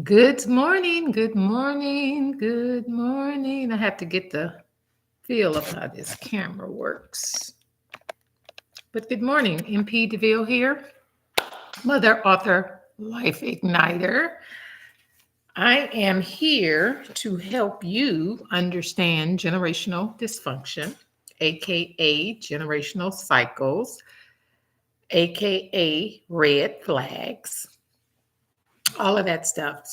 Good morning, good morning, good morning. I have to get the feel of how this camera works. But good morning, MP DeVille here, mother, author, life igniter. I am here to help you understand generational dysfunction, aka generational cycles, aka red flags, all of that stuff.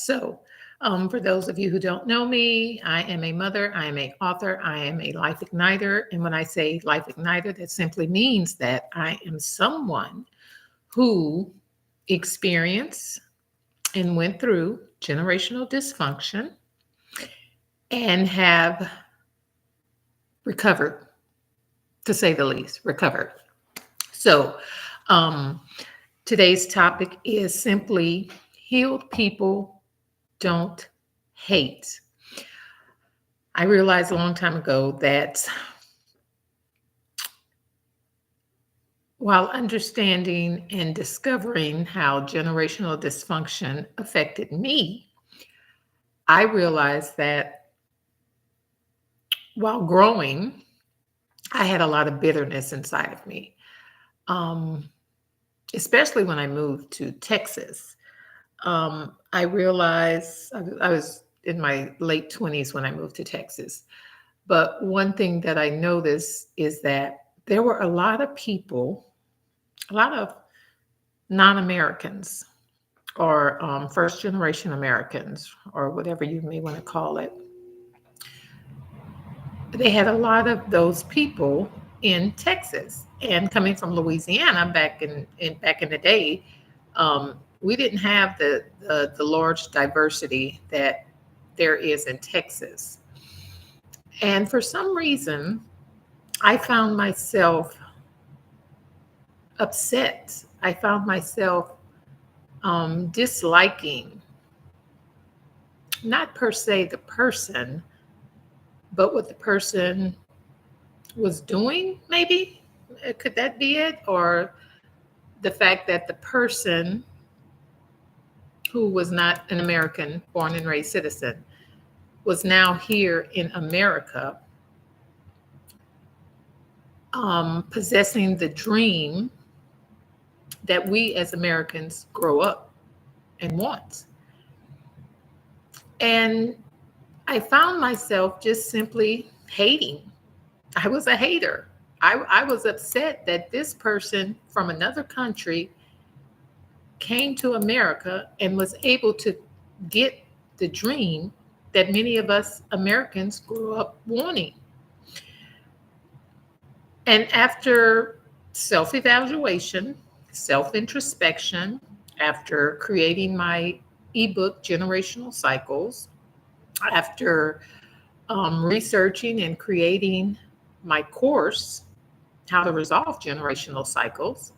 For those of you who don't know me, I am a mother, I am a author, I am a life igniter. And when I say life igniter, that simply means that I am someone who experienced and went through generational dysfunction and have recovered, to say the least, recovered. So, um, today's topic is simply healed people don't hate. I realized a long time ago that while understanding and discovering how generational dysfunction affected me, I realized that while growing, I had a lot of bitterness inside of me, um, especially when I moved to Texas. I realized I was in my late 20s when I moved to Texas. But one thing that I noticed is that there were a lot of people, a lot of non Americans or first generation Americans, or whatever you may want to call it. They had a lot of those people in Texas. And coming from Louisiana back in the day, we didn't have the large diversity that there is in Texas. And for some reason, I found myself upset. I found myself disliking, not per se the person, but what the person was doing, maybe. Could that be it? Or the fact that the person who was not an American, born and raised citizen, was now here in America, possessing the dream that we as Americans grow up and want. And I found myself just simply hating. I was a hater. I was upset that this person from another country came to America and was able to get the dream that many of us Americans grew up wanting. And after self evaluation, self introspection, after creating my ebook, Generational Cycles, after researching and creating my course, How to Resolve Generational Cycles,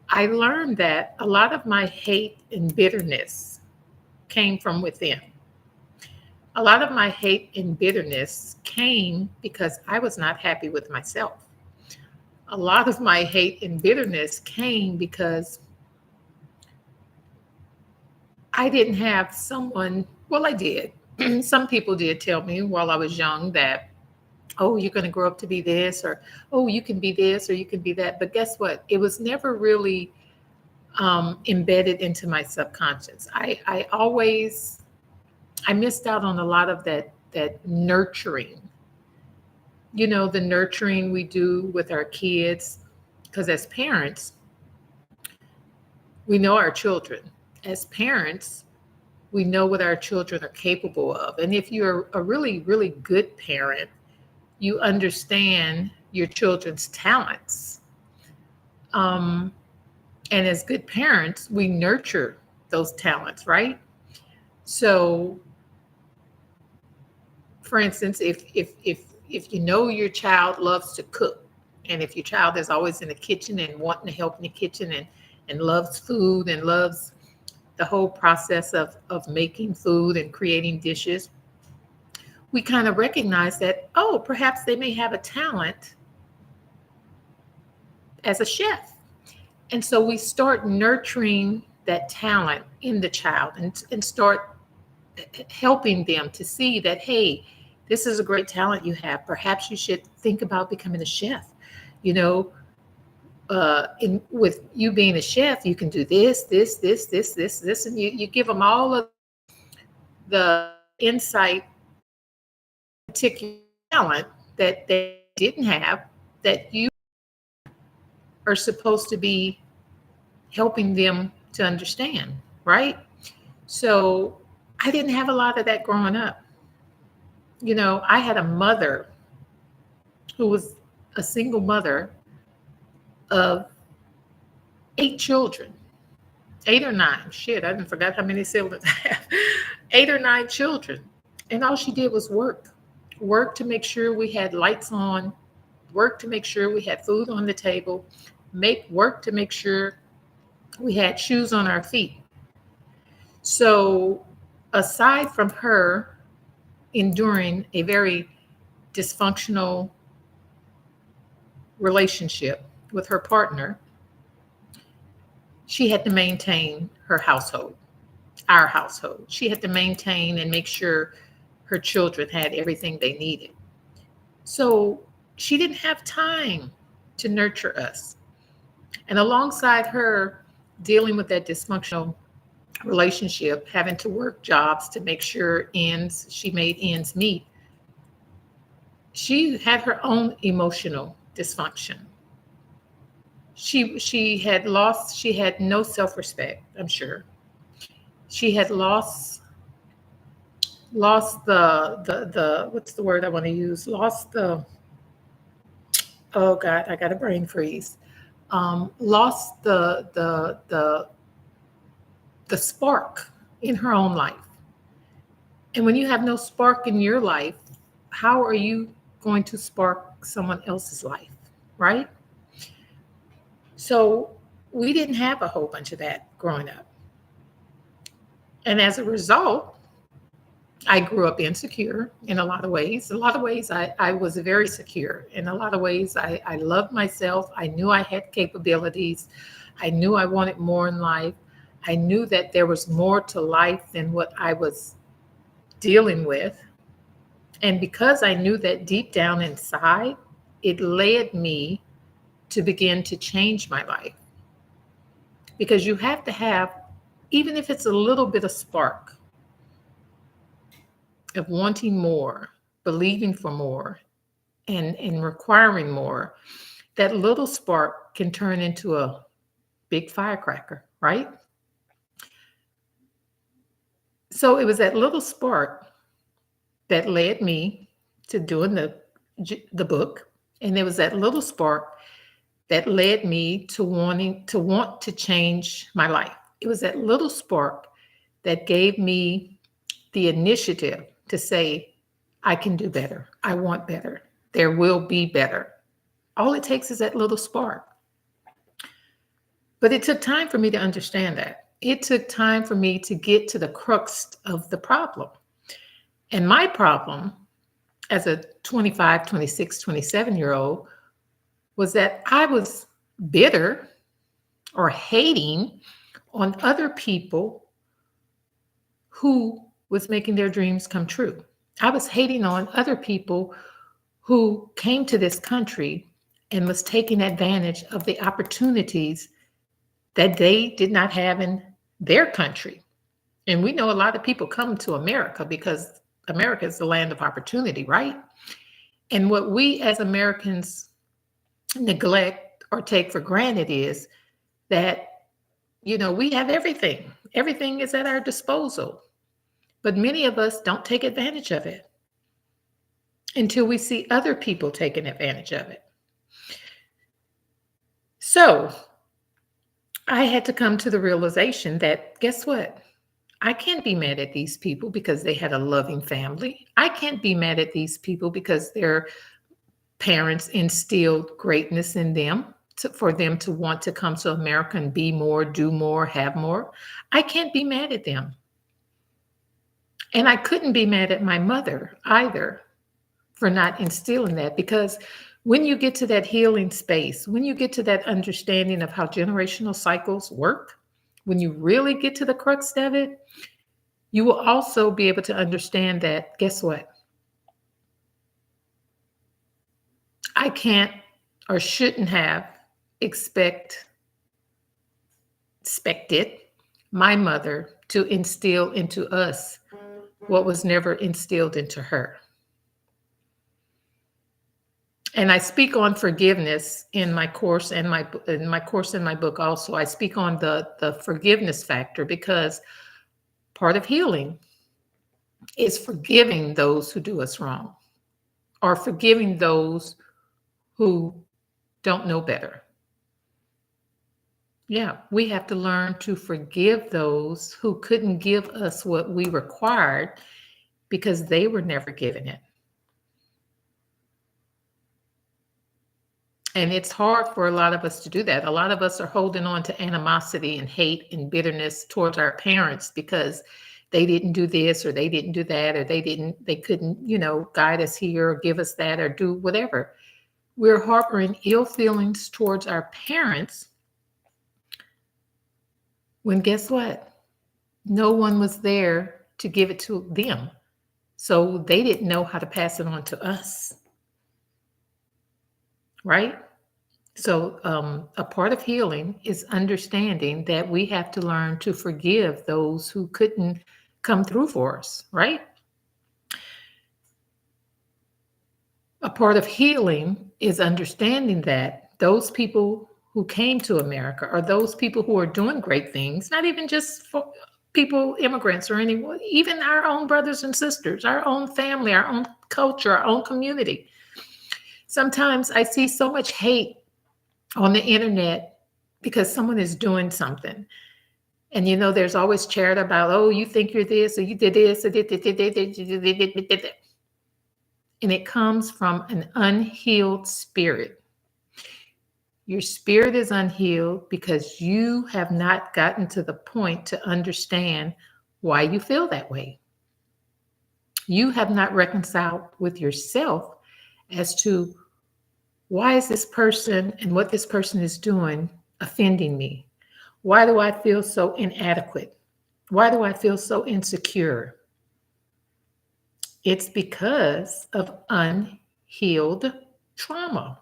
I learned that a lot of my hate and bitterness came from within. A lot of my hate and bitterness came because I was not happy with myself. A lot of my hate and bitterness came because I didn't have someone, well, I did. Some people did tell me while I was young that, oh, you're going to grow up to be this, or oh, you can be this, or you can be that. But guess what? It was never really embedded into my subconscious. I missed out on a lot of that nurturing. You know, the nurturing we do with our kids, because as parents, we know our children. As parents, we know what our children are capable of. And if you're a really, really good parent, you understand your children's talents. Um, and as good parents, we nurture those talents, right? So, for instance, if you know your child loves to cook, and if your child is always in the kitchen and wanting to help in the kitchen and loves food and loves the whole process of making food and creating dishes, we kind of recognize that, oh, perhaps they may have a talent as a chef. And so we start nurturing that talent in the child and start helping them to see that, hey, this is a great talent you have. Perhaps you should think about becoming a chef. You know, in with you being a chef, you can do this, and you give them all of the insight, particular talent that they didn't have, that you are supposed to be helping them to understand, right? So I didn't have a lot of that growing up. You know, I had a mother who was a single mother of 8 children, 8 or 9. Shit, I didn't forget how many siblings I have. 8 or 9 children. And all she did was work to make sure we had lights on, work to make sure we had food on the table, work to make sure we had shoes on our feet. So aside from her enduring a very dysfunctional relationship with her partner, she had to maintain her household, our household. She had to maintain and make sure her children had everything they needed. So she didn't have time to nurture us. And alongside her dealing with that dysfunctional relationship, having to work jobs to make sure she made ends meet, she had her own emotional dysfunction. She had no self-respect, I'm sure. She had lost the what's the word I want to use? Lost the oh God, I got a brain freeze. Lost the spark in her own life. And when you have no spark in your life, how are you going to spark someone else's life, right? So we didn't have a whole bunch of that growing up. And as a result, I grew up insecure in a lot of ways. In a lot of ways, I was very secure. In a lot of ways, I loved myself. I knew I had capabilities. I knew I wanted more in life. I knew that there was more to life than what I was dealing with. And because I knew that deep down inside, it led me to begin to change my life. Because you have to have, even if it's a little bit of spark of wanting more, believing for more, and requiring more, that little spark can turn into a big firecracker, right? So it was that little spark that led me to doing the book. And there was that little spark that led me to want to change my life. It was that little spark that gave me the initiative to say, I can do better. I want better. There will be better. All it takes is that little spark. But it took time for me to understand that. It took time for me to get to the crux of the problem. And my problem as a 25, 26, 27-year-old was that I was bitter or hating on other people who was making their dreams come true. I was hating on other people who came to this country and was taking advantage of the opportunities that they did not have in their country. And we know a lot of people come to America because America is the land of opportunity, right? And what we as Americans neglect or take for granted is that, we have everything. Everything is at our disposal. But many of us don't take advantage of it until we see other people taking advantage of it. So I had to come to the realization that, guess what? I can't be mad at these people because they had a loving family. I can't be mad at these people because their parents instilled greatness in them for them to want to come to America and be more, do more, have more. I can't be mad at them. And I couldn't be mad at my mother either for not instilling that, because when you get to that healing space, when you get to that understanding of how generational cycles work, when you really get to the crux of it, you will also be able to understand that, guess what? I can't or shouldn't have expect expected my mother to instill into us what was never instilled into her. And I speak on forgiveness in my course and my book also. I speak on the forgiveness factor, because part of healing is forgiving those who do us wrong, or forgiving those who don't know better. Yeah, we have to learn to forgive those who couldn't give us what we required because they were never given it. And it's hard for a lot of us to do that. A lot of us are holding on to animosity and hate and bitterness towards our parents because they didn't do this or they didn't do that, or they couldn't, guide us here or give us that or do whatever. We're harboring ill feelings towards our parents when, guess what? No one was there to give it to them. So they didn't know how to pass it on to us. Right? So a part of healing is understanding that we have to learn to forgive those who couldn't come through for us, right? A part of healing is understanding that those people who came to America, or those people who are doing great things, not even just for people, immigrants or anyone, even our own brothers and sisters, our own family, our own culture, our own community. Sometimes I see so much hate on the internet because someone is doing something. And there's always chatter about, oh, you think you're this, or you did this, or and it comes from an unhealed spirit. Your spirit is unhealed because you have not gotten to the point to understand why you feel that way. You have not reconciled with yourself as to why is this person and what this person is doing offending me? Why do I feel so inadequate? Why do I feel so insecure? It's because of unhealed trauma.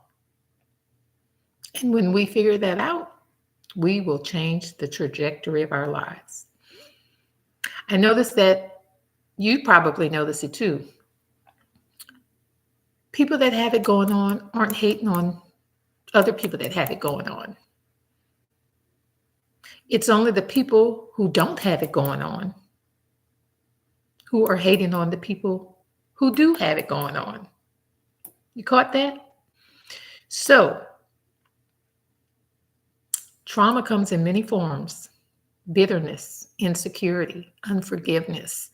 And when we figure that out, we will change the trajectory of our lives. I notice that you probably notice it too. People that have it going on aren't hating on other people that have it going on. It's only the people who don't have it going on who are hating on the people who do have it going on. You caught that? So, trauma comes in many forms: bitterness, insecurity, unforgiveness.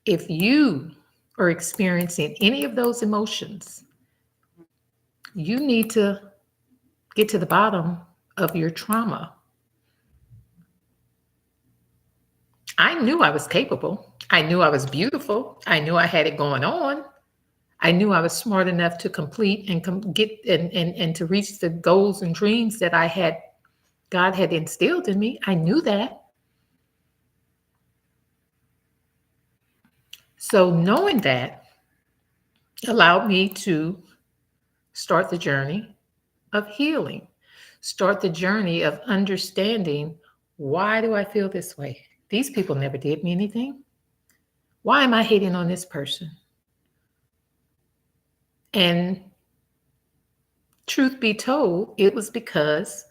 If you are experiencing any of those emotions, you need to get to the bottom of your trauma. I knew I was capable. I knew I was beautiful. I knew I had it going on. I knew I was smart enough to complete and get and to reach the goals and dreams that God had instilled in me. I knew that. So knowing that allowed me to start the journey of healing, start the journey of understanding, why do I feel this way? These people never did me anything. Why am I hating on this person? And truth be told, it was because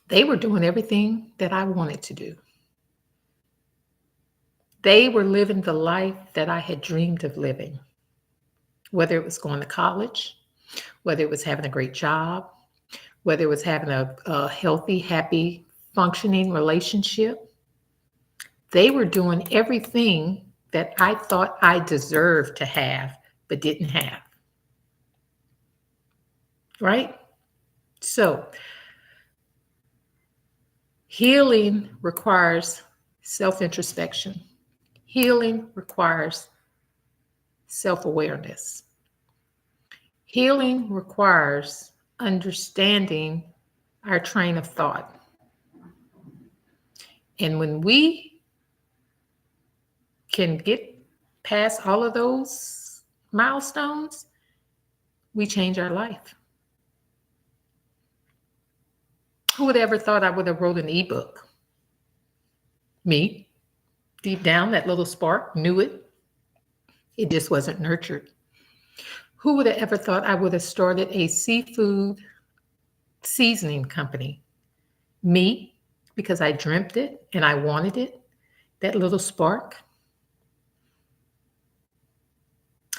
they were doing everything that I wanted to do. They were living the life that I had dreamed of living, whether it was going to college, whether it was having a great job, whether it was having a healthy, happy, functioning relationship. They were doing everything that I thought I deserved to have, but didn't have. Right? So, healing requires self-introspection. Healing requires self-awareness. Healing requires understanding our train of thought. And when we can get past all of those milestones, we change our life. Who would ever thought I would have wrote an ebook? Me. Deep down, that little spark knew it. It just wasn't nurtured. Who would have ever thought I would have started a seafood seasoning company? Me, because I dreamt it and I wanted it, that little spark.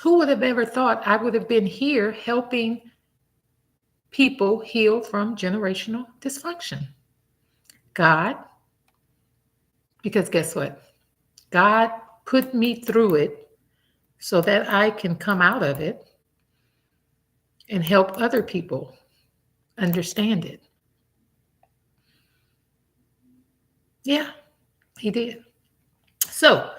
Who would have ever thought I would have been here helping people heal from generational dysfunction? God, because guess what? God put me through it so that I can come out of it and help other people understand it. Yeah, he did. So,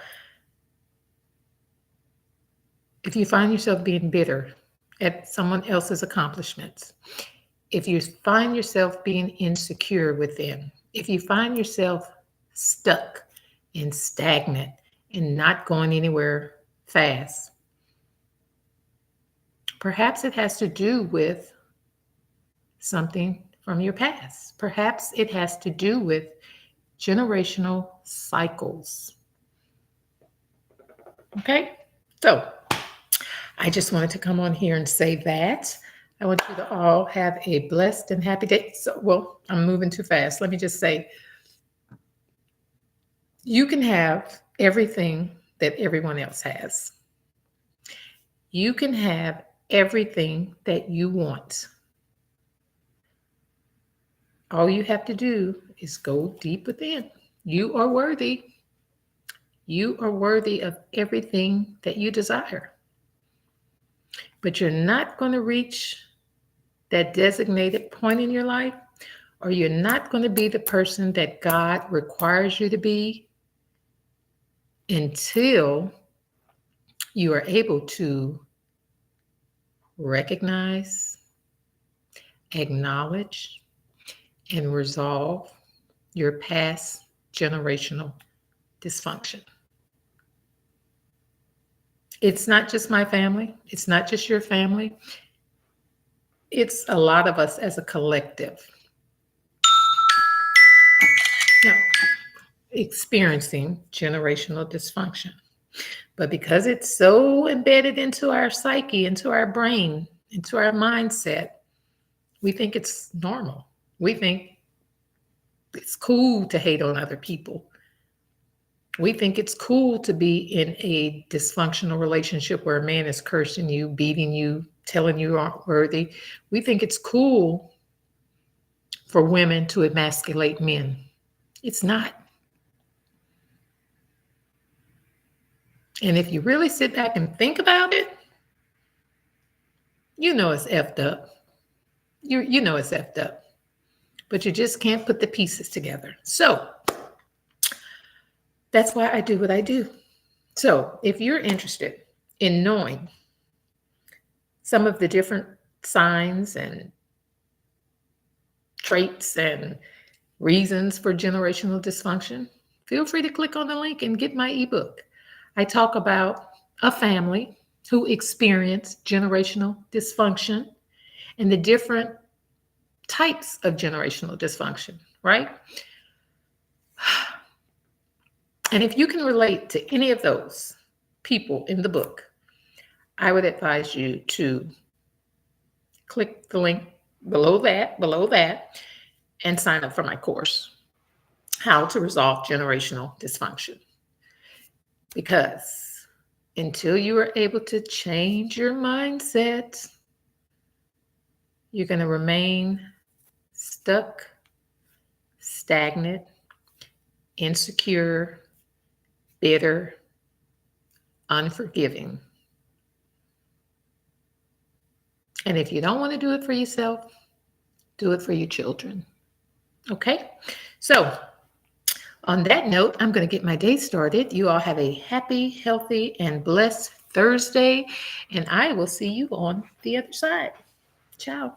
if you find yourself being bitter at someone else's accomplishments, if you find yourself being insecure within, if you find yourself stuck and stagnant and not going anywhere fast, perhaps it has to do with something from your past. Perhaps it has to do with generational cycles. Okay? So, I just wanted to come on here and say that. I want you to all have a blessed and happy day. So, well, I'm moving too fast. Let me just say, you can have everything that everyone else has. You can have everything that you want. All you have to do is go deep within. You are worthy. You are worthy of everything that you desire. But you're not going to reach that designated point in your life, or you're not going to be the person that God requires you to be until you are able to recognize, acknowledge, and resolve your past generational dysfunction. It's not just my family. It's not just your family. It's a lot of us as a collective now experiencing generational dysfunction. But because it's so embedded into our psyche, into our brain, into our mindset, we think it's normal. We think it's cool to hate on other people. We think it's cool to be in a dysfunctional relationship where a man is cursing you, beating you, telling you aren't worthy. We think it's cool for women to emasculate men. It's not. And if you really sit back and think about it, you know it's effed up. You know it's effed up. But you just can't put the pieces together. So that's why I do what I do. So if you're interested in knowing some of the different signs and traits and reasons for generational dysfunction, feel free to click on the link and get my ebook. I talk about a family who experienced generational dysfunction and the different types of generational dysfunction, right? And if you can relate to any of those people in the book, I would advise you to click the link below that, and sign up for my course, How to Resolve Generational Dysfunction. Because until you are able to change your mindset, you're going to remain stuck, stagnant, insecure, bitter, unforgiving. And if you don't want to do it for yourself, do it for your children. Okay? So, on that note, I'm going to get my day started. You all have a happy, healthy, and blessed Thursday, and I will see you on the other side. Ciao.